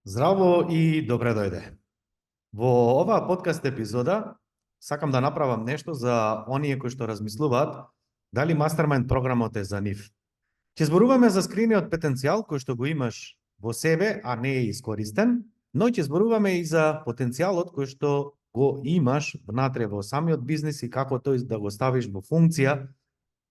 Здраво и добре дојде. Во оваа подкаст епизода сакам да направам нешто за оние кои што размислуваат дали мастермајнд програмот е за нив. Ќе зборуваме за скриниот потенцијал кој што го имаш во себе, а не е искористен, но ќе зборуваме и за потенцијалот кој што го имаш внатре во самиот бизнис и како тој да го ставиш во функција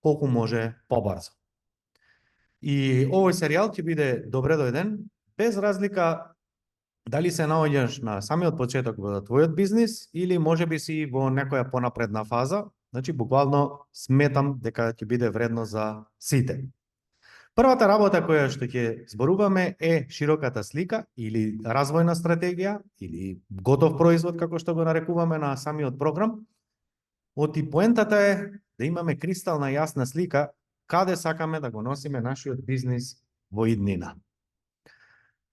колку може побрзо. И овој серијал ќе биде добре дојден без разлика дали се наоѓаш на самиот почеток во твојот бизнис или можеби си во некоја понапредна фаза, значи буквално сметам дека ќе биде вредно за сите. Првата работа која што ќе зборуваме е широката слика или развојна стратегија или готов производ како што го нарекуваме на самиот програм. Оти поентата е да имаме кристална јасна слика каде сакаме да го носиме нашиот бизнис во иднина.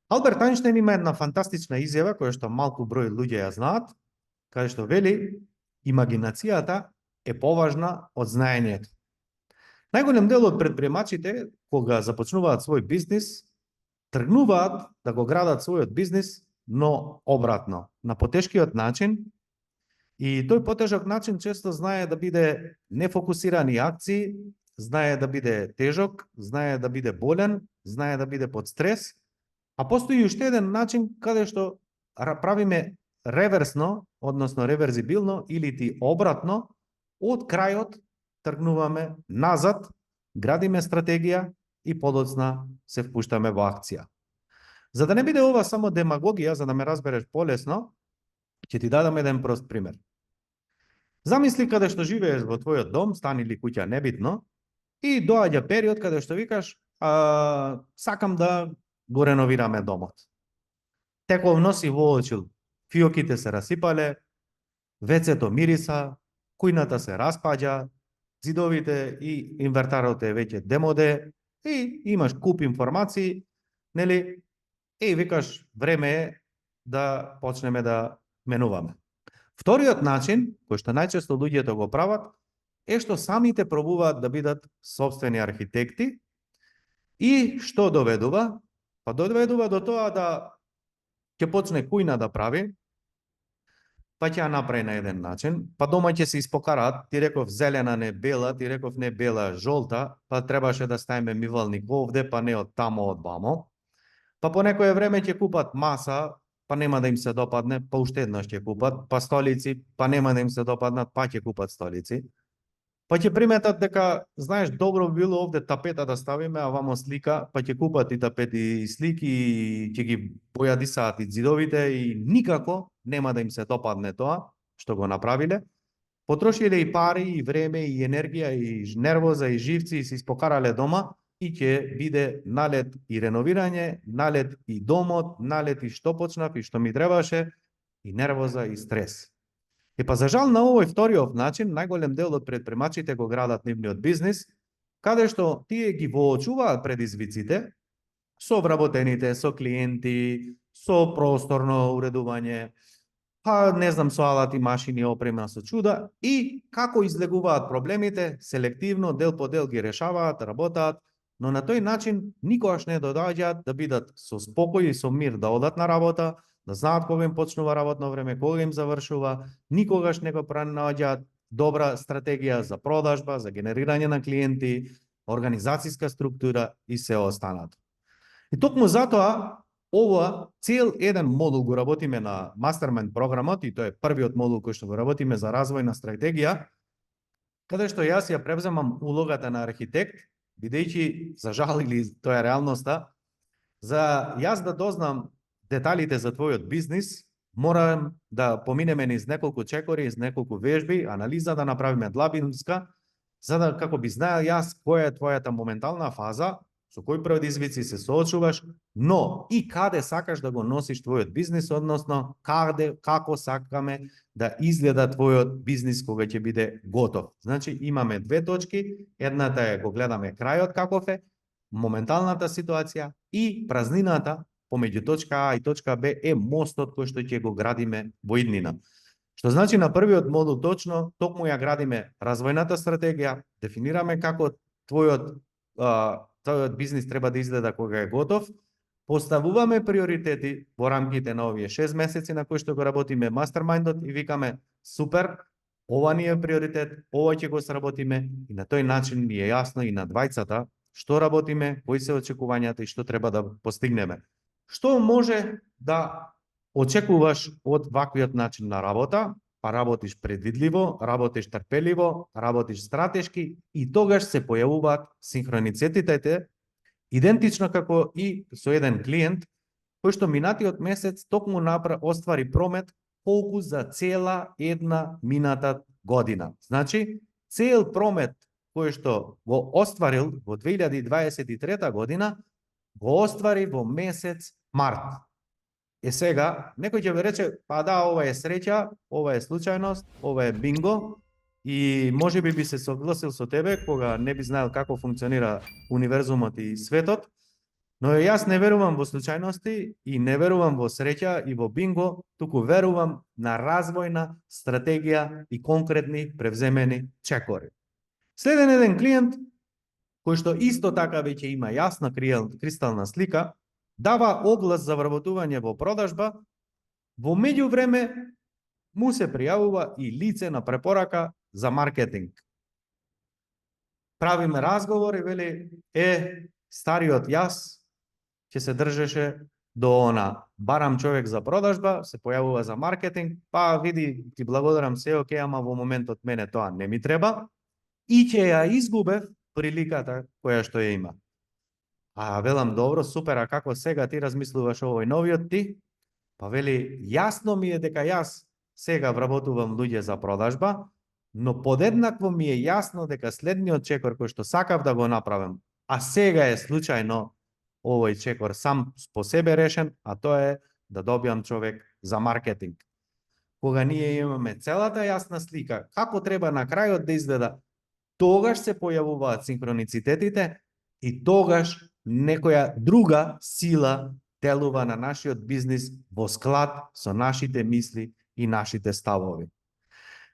Алберт Ајнштајн има една фантастична изјава која што малку број луѓе ја знаат, каде што вели имагинацијата е поважна од знаењето. Најголем дел од предприемачите кога започнуваат свој бизнис тргнуваат да го градат својот бизнис, но обратно, на потешкиот начин. И тој потежок начин често знае да биде нефокусирани акции, знае да биде тежок, знае да биде болен, знае да биде под стрес. А постои уште еден начин каде што правиме реверсно, односно реверзибилно или ти обратно, од крајот тргнуваме назад, градиме стратегија и подоцна се впуштаме во акција. За да не биде ова само демагогија, за да ме разбереш полесно, ќе ти дадам еден прост пример. Замисли каде што живееш во твојот дом, стан или куќа, небитно, и доаѓа период каде што викаш, сакам да го реновираме домот. Тековно си воочил, фиоките се расипале, вецето мириса, кујната се распаѓа, зидовите и инвертарот е веќе демоде и имаш куп информации, нели? И викаш, време е да почнеме да менуваме. Вториот начин, кој што најчесто луѓето го прават, е што самите пробуваат да бидат сопствени архитекти и што доведува? Па доведува до тоа да ќе почне кујна да прави, па ќе ја направи на еден начин, па дома ќе се испокараат, ти реков зелена не бела, ти реков не бела жолта, па требаше да ставиме мивалник овде, па не од тамо од вамо. Па по некое време ќе купат маса, па нема да им се допадне, па уште еднаш ќе купат, па столици, па нема да им се допаднат, па ќе купат столици. Па ќе приметат дека, знаеш, добро би било овде тапета да ставиме, а вамо слика, па ќе купат и тапети и слики, и ќе ги појадисаат и зидовите и никако нема да им се допадне тоа што го направиле. Потрошиле и пари, и време, и енергија, и нервоза, и живци, и се испокарале дома, и ќе биде налет и реновирање, налет и домот, налет и што почнав, и што ми требаше, и нервоза, и стрес. И па за жал на овој вториот начин, најголем дел од предприемачите го градат нивниот бизнис, каде што тие ги воочуваат предизвиците со вработените, со клиенти, со просторно уредување, па не знам, со алати, машини, опрема, со чуда, и како излегуваат проблемите, селективно, дел по дел ги решаваат, работаат, но на тој начин никогаш не доаѓаат да бидат со спокој и со мир да одат на работа, да знаат кога им почнува работно време, кога им завршува, никогаш не го пронаоѓаат добра стратегија за продажба, за генерирање на клиенти, организацијска структура и се останато. И токму затоа ова цел еден модул го работиме на мастермајнд програмот, и тоа е првиот модул кој што го работиме за развојна стратегија, каде што јас ја превземам улогата на архитект, бидејќи за жал или тоа е реалноста, за јас да дознам деталите за твојот бизнис, морам да поминеме низ неколку чекори, низ неколку вежби, анализа да направиме длабинска, за да како би знаел јас која е твојата моментална фаза, со кои предизвици се соочуваш, но и каде сакаш да го носиш твојот бизнис, односно како сакаме да изгледа твојот бизнис кога ќе биде готов. Значи имаме две точки, едната е го гледаме крајот каков е, моменталната ситуација и празнината помеѓу точка А и точка Б е мостот кој што ќе го градиме во иднина. Што значи на првиот модул точно, токму ја градиме развојната стратегија, дефинираме како твојот бизнис треба да изгледа кога е готов, поставуваме приоритети во рамките на овие 6 месеци на кои што го работиме мастермајндот и викаме супер, ова ни е приоритет, ова ќе го сработиме и на тој начин ни е јасно и на двајцата што работиме, кои се очекувањата и што треба да постигнеме. Што може да очекуваш од ваквиот начин на работа? Па работиш предвидливо, работиш трпеливо, работиш стратешки и тогаш се појавуваат синхроницитетите, идентично како и со еден клиент кој што минатиот месец токму оствари промет колку за цела една мината година. Значи, цел промет кој што го остварил во 2023 година, го оствари во месец март. Сега, некој ќе ви рече, па да, ова е среќа, ова е случајност, ова е бинго, и може би се согласил со тебе кога не би знаел како функционира универзумот и светот, но јас не верувам во случајности и не верувам во среќа и во бинго, туку верувам на развојна стратегија и конкретни превземени чекори. Следен еден клиент, кој што исто така веќе има јасна кристална слика, дава оглас за вработување во продажба, во меѓувреме му се пријавува и лице на препорака за маркетинг. Правиме разговор и вели, стариот јас ќе се држеше до она. Барам човек за продажба, се појавува за маркетинг, па види, ти благодарам, се окей, ама во моментот мене тоа не ми треба, и ќе ја изгубев приликата која што ја има. А велам, добро, супер, а како сега ти размислуваш овој новиот ти? Па вели, јасно ми е дека јас сега вработувам луѓе за продажба, но подеднакво ми е јасно дека следниот чекор кој што сакав да го направам, а сега е случајно овој чекор сам по себе решен, а тоа е да добиам човек за маркетинг. Кога ние имаме целата јасна слика како треба на крајот да изгледа, тогаш се појавуваат синхроницитетите и тогаш некоја друга сила делува на нашиот бизнис во склад со нашите мисли и нашите ставови.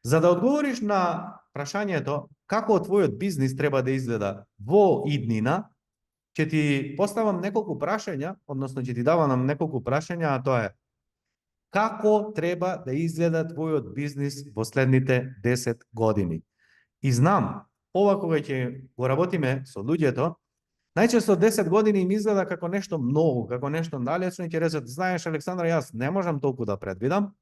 За да одговориш на прашањето како твојот бизнис треба да изгледа во иднина, ќе ти поставам неколку прашања, односно ќе ти давам неколку прашања, а тоа е како треба да изгледа твојот бизнис во следните 10 години. И знам, ова кога ќе го работиме со луѓето, најчесто 10 години им изгледа како нешто многу, како нешто далечно и ќе речат, знаеш, Александр, јас не можам толку да предвидам.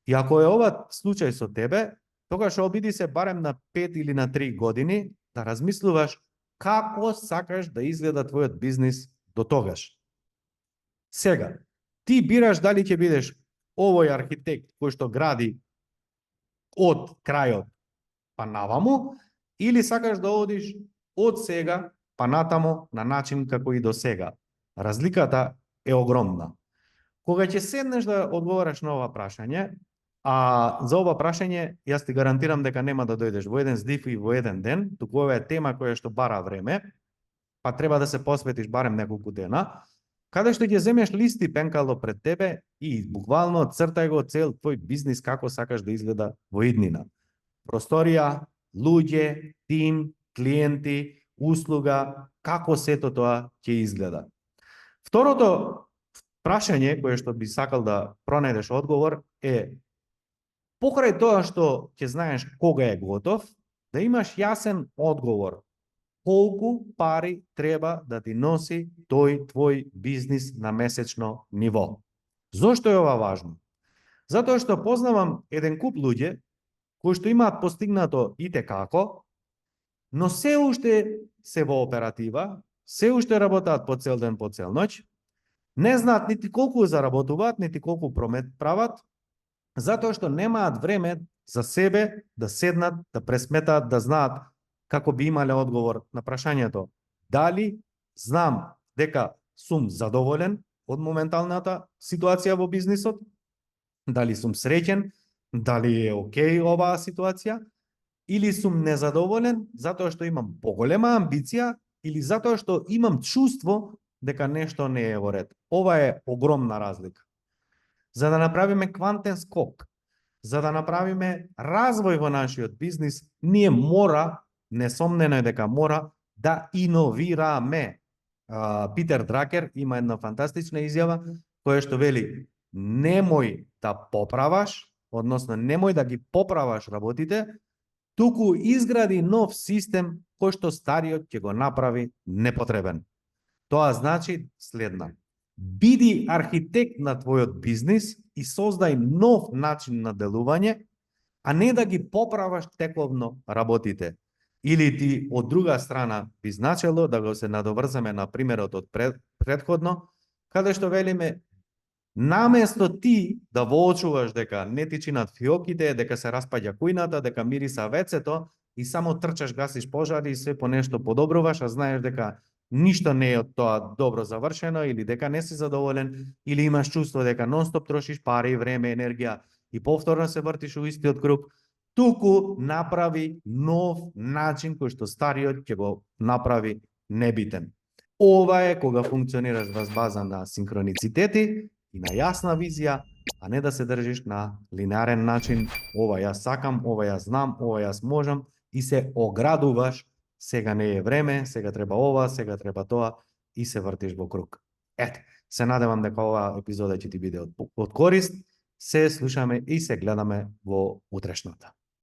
И ако е ова случај со тебе, тогаш обиди се барем на 5 или на 3 години да размислуваш како сакаш да изгледа твојот бизнис до тогаш. Сега, ти бираш дали ќе бидеш овој архитект кој што гради од крајот па наваму, или сакаш да одиш од сега па натаму на начин како и до сега. Разликата е огромна. Кога ќе седнеш да одговораш на ова прашање, а за ова прашање јас ти гарантирам дека нема да дојдеш во еден здив и во еден ден, туку ова е тема која што бара време, па треба да се посветиш барем неколку дена, каде што ќе земеш лист и пенкало пред тебе и буквално цртај го цел твој бизнис како сакаш да изгледа во иднина. Просторија, луѓе, тим, клиенти, услуга, како сето тоа ќе изгледа. Второто прашање кое што би сакал да пронајдеш одговор е, покрај тоа што ќе знаеш кога е готов, да имаш јасен одговор колку пари треба да ти носи тој твој бизнис на месечно ниво. Зошто е ова важно? Затоа што познавам еден куп луѓе кои што имаат постигнато ите како, но се уште се во оператива, се уште работаат по цел ден, по цел ноќ, не знаат нити колку заработуваат, нити колку промет прават, затоа што немаат време за себе да седнат, да пресметаат, да знаат како би имале одговор на прашањето дали знам дека сум задоволен од моменталната ситуација во бизнисот, дали сум среќен, дали е окей оваа ситуација, или сум незадоволен затоа што имам поголема амбиција или затоа што имам чувство дека нешто не е во ред. Ова е огромна разлика. За да направиме квантен скок, за да направиме развој во нашиот бизнис, ние мора, несомнено е дека мора да иновираме. Питер Дракер има една фантастична изјава која што вели немој да поправаш, односно немој да ги поправаш работите, туку изгради нов систем кој што стариот ќе го направи непотребен. Тоа значи следна. Биди архитект на твојот бизнис и создај нов начин на делување, а не да ги поправаш тековно работите. Или ти од друга страна би значело да го се надоврзаме на примерот од предходно, каде што велиме наместо ти да воочуваш дека не ти чинат фиоките, дека се распаѓа кујната, дека мириса вецето и само трчаш, гасиш пожари и се по нешто подобруваш, а знаеш дека ништо не е од тоа добро завршено или дека не си задоволен или имаш чувство дека нонстоп трошиш пари, време, енергија и повторно се вртиш у истиот круг, туку направи нов начин кој што стариот ќе го направи небитен. Ова е кога функционираш во база на синхроницитети и на јасна визија, а не да се држиш на линеарен начин, ова јас сакам, ова јас знам, ова јас можам и се оградуваш, сега не е време, сега треба ова, сега треба тоа и се вртиш во круг. Ете, се надевам дека оваа епизода ќе ти биде од корист. Се слушаме и се гледаме во утрешната.